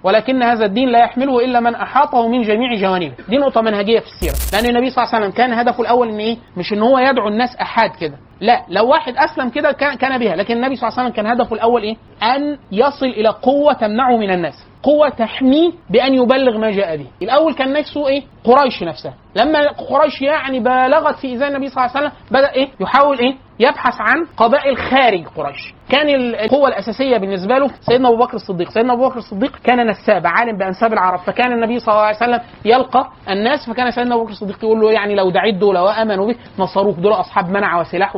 ولكن هذا الدين لا يحمله الا من احاطه من جميع جوانبه. دي نقطه منهجيه في السيره، لان النبي صلى الله عليه وسلم كان هدفه الاول ان ايه؟ مش ان هو يدعو الناس احاد كده، لا، لو واحد اسلم كده كان بها، لكن النبي صلى الله عليه وسلم كان هدفه الاول ايه؟ ان يصل الى قوه تمنعه من الناس، قوه تحميه بان يبلغ ما جاء به. الاول كان نفسه ايه؟ قريش نفسها، لما قريش يعني بالغت في ايذاء النبي صلى الله عليه وسلم بدا ايه؟ يحاول ايه؟ يبحث عن قبائل خارج قريش. كان القوه الاساسيه بالنسبه له سيدنا ابو بكر الصديق. سيدنا ابو بكر الصديق كان نساب عالم بانساب العرب، فكان النبي صلى الله عليه وسلم يلقى الناس، فكان سيدنا ابو بكر الصديق يقول له يعني لو دعيت دول وامنوا به نصروك، دول اصحاب منع وسلاح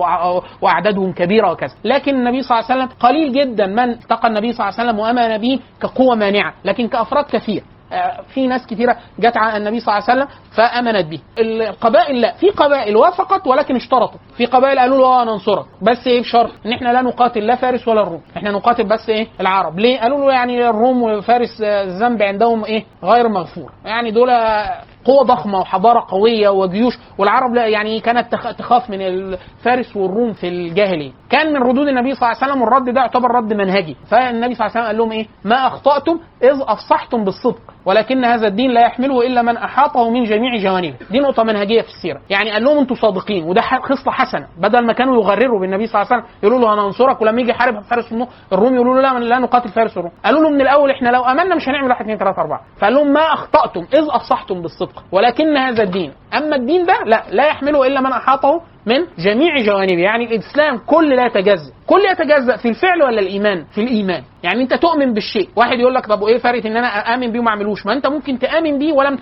واعدادهم كبيره وكذا. لكن النبي صلى الله عليه وسلم قليل جدا من التقى النبي صلى الله عليه وسلم وامن به كقوه مانعه، لكن كافراد كثير. في ناس كثيره جت على النبي صلى الله عليه وسلم فامنت به. القبائل لا، في قبائل وافقت ولكن اشترطوا، في قبائل قالوا له ننصرك بس ايه؟ بشرط ان احنا لا نقاتل لا فارس ولا الروم، احنا نقاتل بس ايه؟ العرب. ليه؟ قالوا له يعني الروم وفارس الذنب عندهم ايه؟ غير مغفور، يعني دول قوة ضخمة وحضارة قوية وجيوش، والعرب لا يعني كانت تخاف من الفارس والروم في الجاهلية. كان من ردود النبي صلى الله عليه وسلم، والرد ده يعتبر رد منهجي، فالنبي صلى الله عليه وسلم قال لهم ايه؟ ما اخطأتم اذ افصحتم بالصدق، ولكن هذا الدين لا يحمله الا من احاطه من جميع جوانبه. دي نقطة منهجية في السيرة، يعني قال لهم انتم صادقين، وده خصلة حسنة، بدل ما كانوا يغرروا بالنبي صلى الله عليه وسلم يقولوا له هننصرك، ولما يجي يحارب فارس الروم يقولوا له لا نقاتل فارس الروم، قالوا له من الاول احنا لو امنا مش هنعمل 1 2 3 4. فقال لهم ما اخطأتم اذ افصحتم بالصدق ولكن هذا الدين، اما الدين ده لا يحمله الا من احاطه من جميع جوانبه. يعني الاسلام كل لا يتجزأ، كل يتجزأ في الفعل ولا الايمان؟ في الايمان. يعني انت تؤمن بالشيء، واحد يقول لك طب وايه فرق ان انا اامن بيه وما اعملوش؟ ما انت ممكن تامن بيه ولم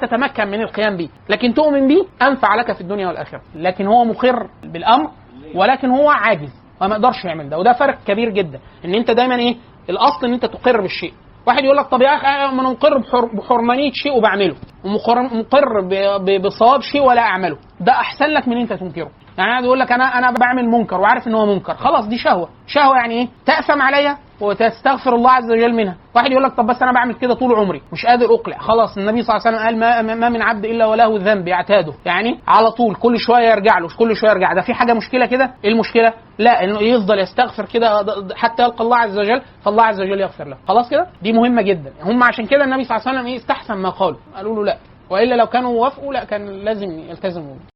تتمكن من القيام بيه، لكن تؤمن بيه انفع لك في الدنيا والاخره. لكن هو مقر بالامر ولكن هو عاجز وما يقدرش يعمل ده، وده فرق كبير جدا. ان انت دايما ايه؟ الاصل ان انت تقر بالشيء. واحد يقول لك طب يا اخي انا مقر بحرمانيه شيء وبعمله، ومقر بصواب شيء ولا اعمله، ده احسن لك من انت تنكره. يعني انا يقول لك انا بعمل منكر وعارف ان هو منكر، خلاص دي شهوه يعني ايه؟ تأثم عليها وتستغفر الله عز وجل منها. واحد يقول لك طب بس انا بعمل كده طول عمري مش قادر اقلع، خلاص النبي صلى الله عليه وسلم قال ما من عبد الا وله ذنب يعتاده، يعني على طول كل شويه يرجع له، كل شويه يرجع. ده في حاجه مشكله كده؟ ايه المشكله؟ لا، انه يفضل يستغفر كده حتى يلقى الله عز وجل، فالله عز وجل يغفر له. خلاص كده، دي مهمه جدا. هم عشان كده النبي صلى الله عليه وسلم استحسن ما قالوا لا، والا لو كانوا وافقوا لا كان لازم يلتزموا.